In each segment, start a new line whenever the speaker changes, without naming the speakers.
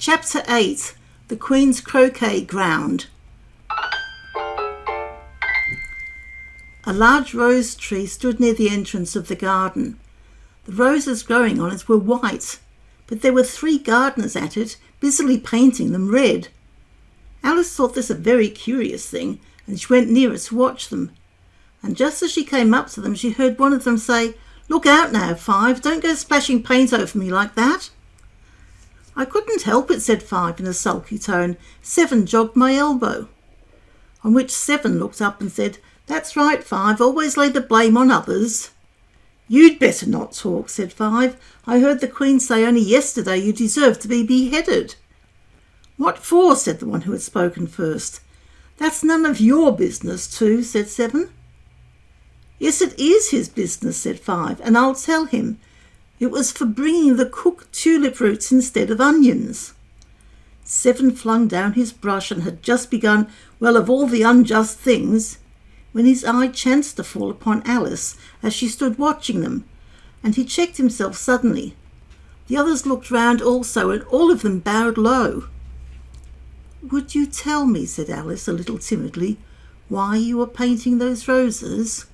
Chapter 8. The Queen's Croquet Ground. A large rose tree stood near the entrance of the garden. The roses growing on it were white, but there were 3 gardeners at it, busily painting them red. Alice thought this a very curious thing, and she went nearer to watch them. And just as she came up to them, she heard one of them say, "Look out now, 5, don't go splashing paint over me like that." "I couldn't help it," said 5 in a sulky tone. 7 jogged my elbow. On which 7 looked up and said, "That's right, 5, always lay the blame on others." "You'd better not talk," said 5. "I heard the Queen say only yesterday you deserved to be beheaded." "What for?" said the one who had spoken first. "That's none of your business, 2, said 7. "Yes, it is his business," said 5, "and I'll tell him. It was for bringing the cooked tulip roots instead of onions." 7 flung down his brush and had just begun, "Well, of all the unjust things," when his eye chanced to fall upon Alice as she stood watching them, and he checked himself suddenly. The others looked round also, and all of them bowed low. "Would you tell me," said Alice a little timidly, "why you were painting those roses?"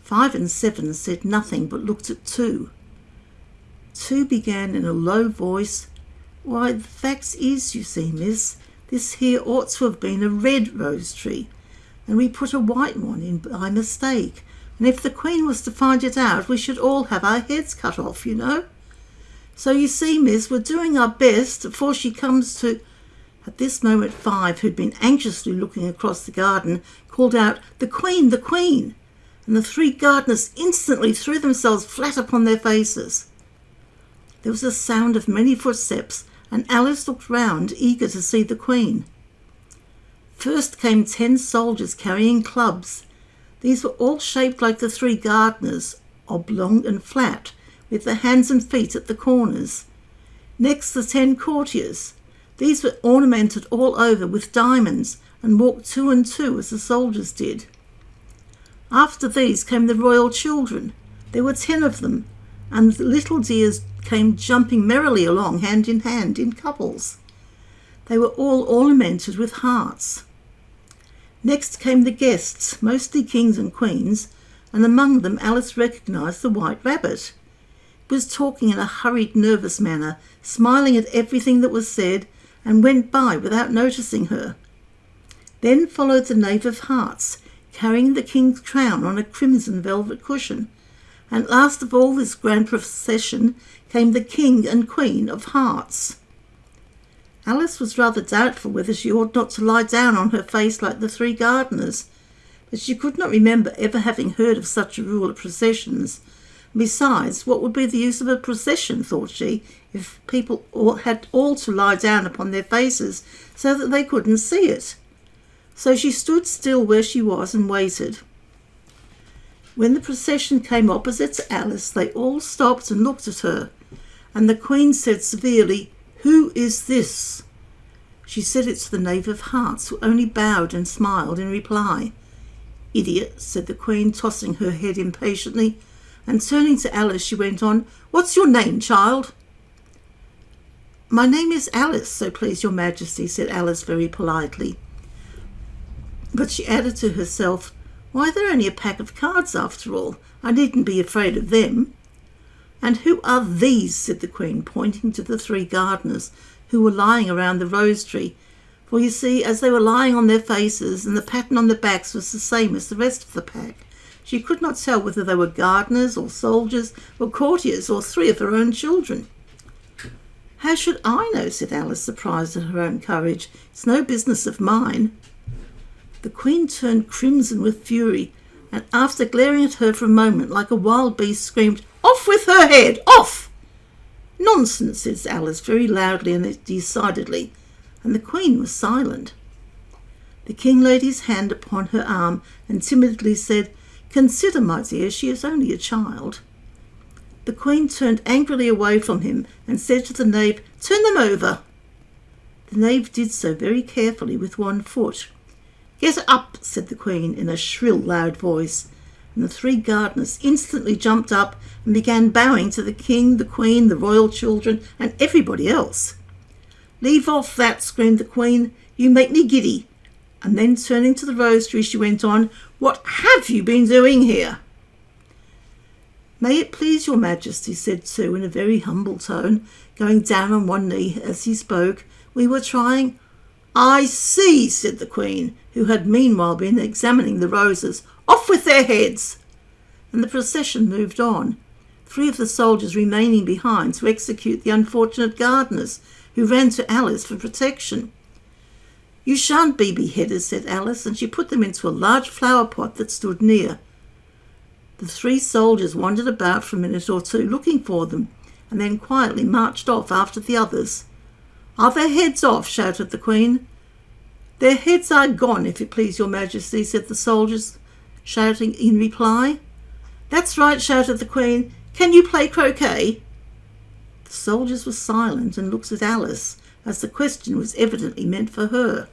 5 and 7 said nothing but looked at 2. 2 began in a low voice, "Why, the facts is, you see, miss, this here ought to have been a red rose tree, and we put a white one in by mistake, and if the Queen was to find it out, we should all have our heads cut off, you know. So you see, miss, we're doing our best before she comes to—" At this moment 5, who'd been anxiously looking across the garden, called out, "The Queen, the Queen!" and the 3 gardeners instantly threw themselves flat upon their faces. There was a sound of many footsteps, and Alice looked round, eager to see the Queen. First came 10 soldiers carrying clubs. These were all shaped like the 3 gardeners, oblong and flat, with their hands and feet at the corners. Next the 10 courtiers. These were ornamented all over with diamonds, and walked 2 and 2 as the soldiers did. After these came the royal children. There were 10 of them, and the little dears came jumping merrily along hand in couples. They were all ornamented with hearts. Next came the guests, mostly kings and queens, and among them Alice recognised the White Rabbit. He was talking in a hurried, nervous manner, smiling at everything that was said, and went by without noticing her. Then followed the Knave of Hearts, carrying the king's crown on a crimson velvet cushion, and last of all this grand procession came the King and Queen of Hearts. Alice was rather doubtful whether she ought not to lie down on her face like the 3 gardeners, but she could not remember ever having heard of such a rule at processions. Besides, what would be the use of a procession, thought she, if people had all to lie down upon their faces so that they couldn't see it? So she stood still where she was and waited. When the procession came opposite to Alice, they all stopped and looked at her, and the Queen said severely, "Who is this?" She said it to the Knave of Hearts, who only bowed and smiled in reply. "Idiot," said the Queen, tossing her head impatiently, and turning to Alice she went on, "What's your name, child?" "My name is Alice, so please your Majesty," said Alice very politely. But she added to herself, "Why, they're only a pack of cards after all. I needn't be afraid of them." "And who are these?" said the Queen, pointing to the 3 gardeners who were lying around the rose tree. For you see, as they were lying on their faces, and the pattern on the backs was the same as the rest of the pack, she could not tell whether they were gardeners or soldiers or courtiers or 3 of her own children. "How should I know?" said Alice, surprised at her own courage. "It's no business of mine." The Queen turned crimson with fury, and after glaring at her for a moment like a wild beast, screamed, "Off with her head! Off!" "Nonsense," said Alice very loudly and decidedly, and the Queen was silent. The King laid his hand upon her arm and timidly said, "Consider, my dear, she is only a child." The Queen turned angrily away from him and said to the knave, "Turn them over." The knave did so very carefully with one foot. "Get up," said the Queen in a shrill, loud voice, and the 3 gardeners instantly jumped up and began bowing to the King, the Queen, the royal children, and everybody else. "Leave off that," screamed the Queen. "You make me giddy." And then turning to the rose tree, she went on, "What have you been doing here?" "May it please your Majesty," said Sue in a very humble tone, going down on one knee as he spoke, "we were trying—" "I see," said the Queen, who had meanwhile been examining the roses. "Off with their heads!" And the procession moved on, 3 of the soldiers remaining behind to execute the unfortunate gardeners, who ran to Alice for protection. "You shan't be beheaded," said Alice, and she put them into a large flower pot that stood near. The 3 soldiers wandered about for a minute or two looking for them, and then quietly marched off after the others. "Are their heads off?" shouted the Queen. "Their heads are gone, if it please your Majesty," said the soldiers, shouting in reply. "That's right," shouted the Queen. "Can you play croquet?" The soldiers were silent and looked at Alice, as the question was evidently meant for her.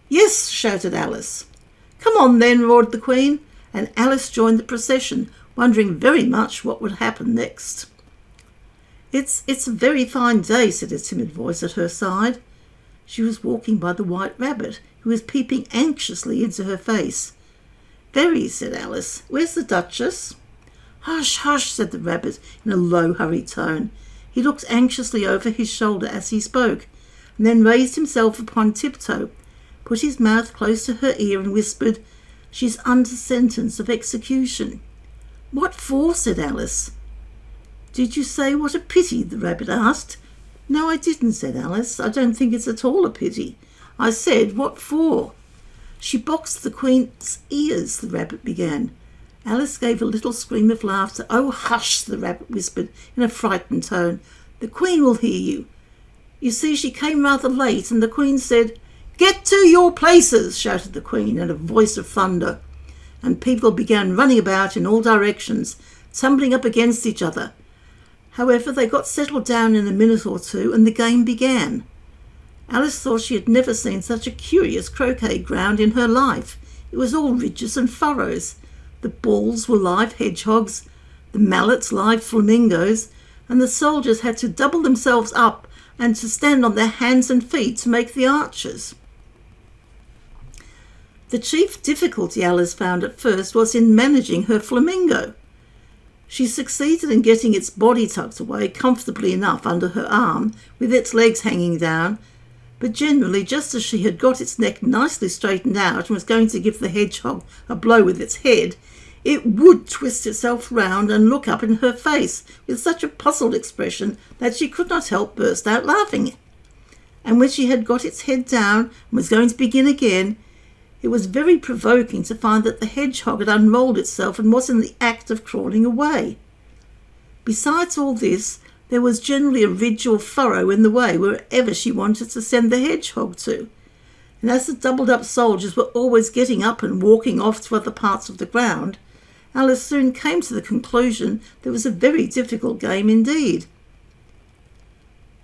"Yes," shouted Alice. "Come on then," roared the Queen, and Alice joined the procession, wondering very much what would happen next. It's a very fine day," said a timid voice at her side. She was walking by the White Rabbit, who was peeping anxiously into her face. "Very," said Alice. "Where's the Duchess?" "Hush, hush," said the Rabbit in a low, hurried tone. He looked anxiously over his shoulder as he spoke, and then raised himself upon tiptoe, put his mouth close to her ear and whispered, "She's under sentence of execution." "What for?" said Alice. "Did you say what a pity?" the Rabbit asked. "No, I didn't," said Alice. "I don't think it's at all a pity. I said, what for?" "She boxed the Queen's ears," the Rabbit began. Alice gave a little scream of laughter. "Oh, hush," the Rabbit whispered in a frightened tone. "The Queen will hear you. You see, she came rather late, and the Queen said—" "Get to your places!" shouted the Queen in a voice of thunder, and people began running about in all directions, tumbling up against each other. However, they got settled down in a minute or two, and the game began. Alice thought she had never seen such a curious croquet ground in her life. It was all ridges and furrows. The balls were live hedgehogs, the mallets live flamingos, and the soldiers had to double themselves up and to stand on their hands and feet to make the arches. The chief difficulty Alice found at first was in managing her flamingo. She succeeded in getting its body tucked away comfortably enough under her arm, with its legs hanging down, but generally, just as she had got its neck nicely straightened out and was going to give the hedgehog a blow with its head, it would twist itself round and look up in her face with such a puzzled expression that she could not help burst out laughing. And when she had got its head down and was going to begin again, it was very provoking to find that the hedgehog had unrolled itself and was in the act of crawling away. Besides all this, there was generally a ridge or furrow in the way wherever she wanted to send the hedgehog to, and as the doubled-up soldiers were always getting up and walking off to other parts of the ground, Alice soon came to the conclusion that it was a very difficult game indeed.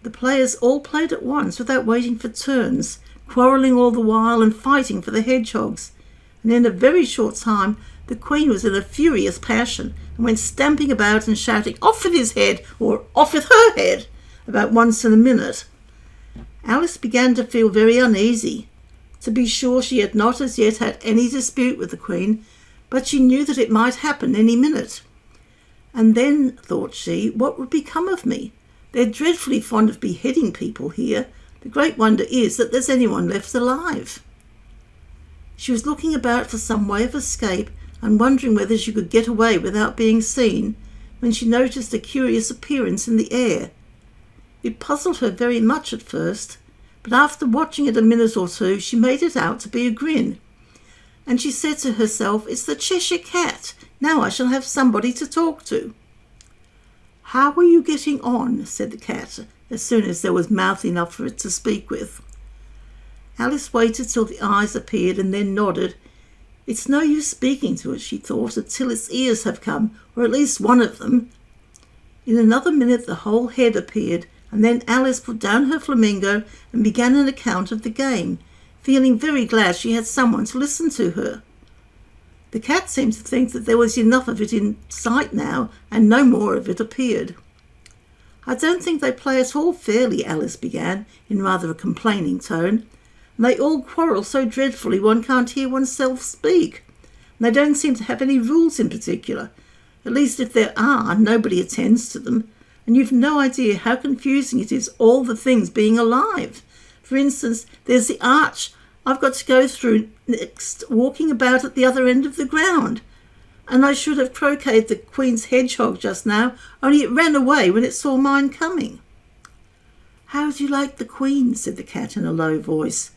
The players all played at once without waiting for turns, quarrelling all the while and fighting for the hedgehogs, and in a very short time the Queen was in a furious passion and went stamping about and shouting, "Off with his head," or "Off with her head," about once in a minute. Alice began to feel very uneasy. To be sure, she had not as yet had any dispute with the Queen, but she knew that it might happen any minute. And then, thought she, what would become of me? They're dreadfully fond of beheading people here. The great wonder is that there's anyone left alive. She was looking about for some way of escape and wondering whether she could get away without being seen, when she noticed a curious appearance in the air. It puzzled her very much at first, but after watching it a minute or two, she made it out to be a grin, and she said to herself, "It's the Cheshire Cat. Now I shall have somebody to talk to." "How are you getting on?" said the cat, as soon as there was mouth enough for it to speak with. Alice waited till the eyes appeared and then nodded. It's no use speaking to it, she thought, until its ears have come, or at least one of them. In another minute the whole head appeared, and then Alice put down her flamingo and began an account of the game, feeling very glad she had someone to listen to her. The cat seemed to think that there was enough of it in sight now, and no more of it appeared. "I don't think they play at all fairly," Alice began, in rather a complaining tone. "And they all quarrel so dreadfully one can't hear oneself speak. And they don't seem to have any rules in particular. At least if there are, nobody attends to them. And you've no idea how confusing it is, all the things being alive. For instance, there's the arch I've got to go through next, walking about at the other end of the ground. And I should have croqueted the Queen's hedgehog just now, only it ran away when it saw mine coming." "How do you like the Queen?" said the cat in a low voice.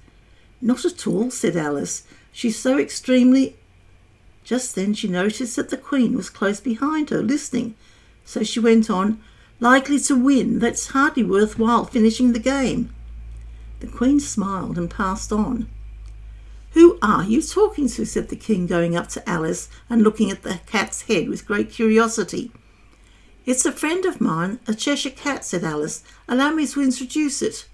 "Not at all," said Alice. "She's so extremely—" Just then she noticed that the Queen was close behind her, listening. So she went on, "Likely to win. That's hardly worthwhile finishing the game." The Queen smiled and passed on. "Who are you talking to?" said the King, going up to Alice and looking at the cat's head with great curiosity. "It's a friend of mine, a Cheshire cat," said Alice. "Allow me to introduce it."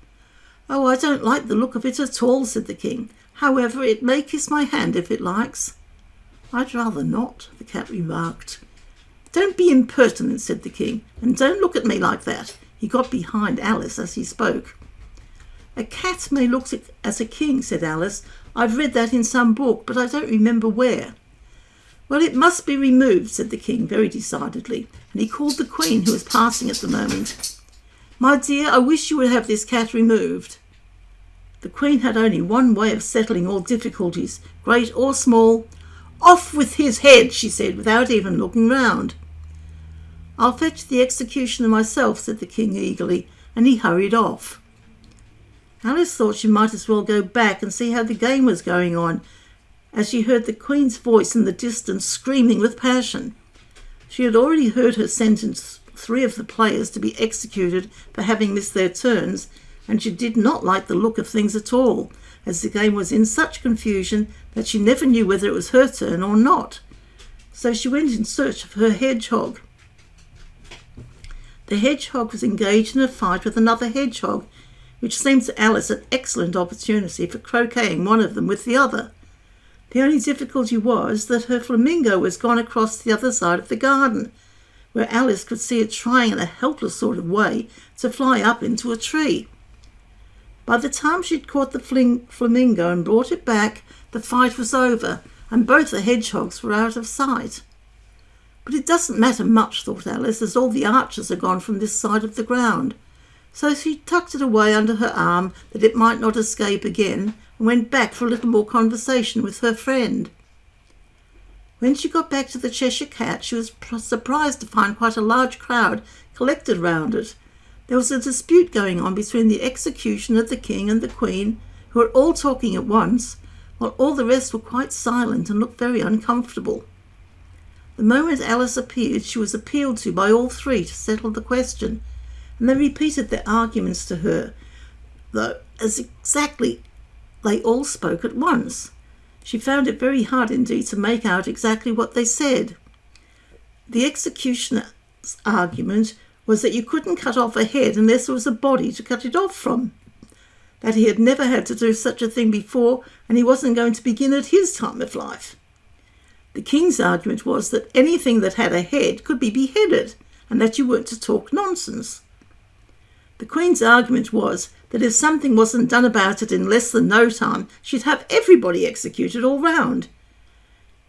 "Oh, I don't like the look of it at all," said the King. "However, it may kiss my hand if it likes." "I'd rather not," the cat remarked. "Don't be impertinent," said the King, "and don't look at me like that." He got behind Alice as he spoke. "A cat may look as a king," said Alice. "I've read that in some book, but I don't remember where." "Well, it must be removed," said the King very decidedly, and he called the Queen, who was passing at the moment. "My dear, I wish you would have this cat removed." The Queen had only one way of settling all difficulties, great or small. "Off with his head," she said, without even looking round. "I'll fetch the executioner myself," said the King eagerly, and he hurried off. Alice thought she might as well go back and see how the game was going on, as she heard the Queen's voice in the distance screaming with passion. She had already heard her sentence 3 of the players to be executed for having missed their turns, and she did not like the look of things at all, as the game was in such confusion that she never knew whether it was her turn or not. So she went in search of her hedgehog. The hedgehog was engaged in a fight with another hedgehog, which seemed to Alice an excellent opportunity for croqueting one of them with the other. The only difficulty was that her flamingo was gone across the other side of the garden, where Alice could see it trying in a helpless sort of way to fly up into a tree. By the time she'd caught the flamingo and brought it back, the fight was over, and both the hedgehogs were out of sight. But it doesn't matter much, thought Alice, as all the archers are gone from this side of the ground. So she tucked it away under her arm that it might not escape again, and went back for a little more conversation with her friend. When she got back to the Cheshire Cat, she was surprised to find quite a large crowd collected round it. There was a dispute going on between the executioner, the King, and the Queen, who were all talking at once, while all the rest were quite silent and looked very uncomfortable. The moment Alice appeared, she was appealed to by all 3 to settle the question, and they repeated their arguments to her, though as exactly they all spoke at once. She found it very hard indeed to make out exactly what they said. The executioner's argument was that you couldn't cut off a head unless there was a body to cut it off from, that he had never had to do such a thing before, and he wasn't going to begin at his time of life. The King's argument was that anything that had a head could be beheaded, and that you weren't to talk nonsense. The Queen's argument was that if something wasn't done about it in less than no time, she'd have everybody executed all round.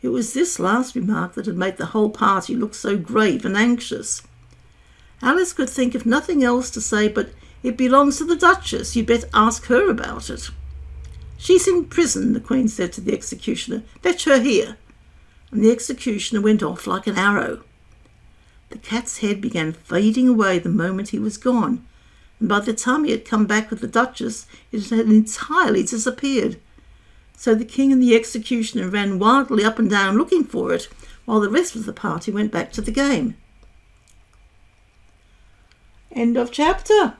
It was this last remark that had made the whole party look so grave and anxious. Alice could think of nothing else to say but, "It belongs to the Duchess. You'd better ask her about it." "She's in prison," the Queen said to the executioner. "Fetch her here." And the executioner went off like an arrow. The cat's head began fading away the moment he was gone, and by the time he had come back with the Duchess, it had entirely disappeared. So the King and the executioner ran wildly up and down looking for it, while the rest of the party went back to the game. End of chapter.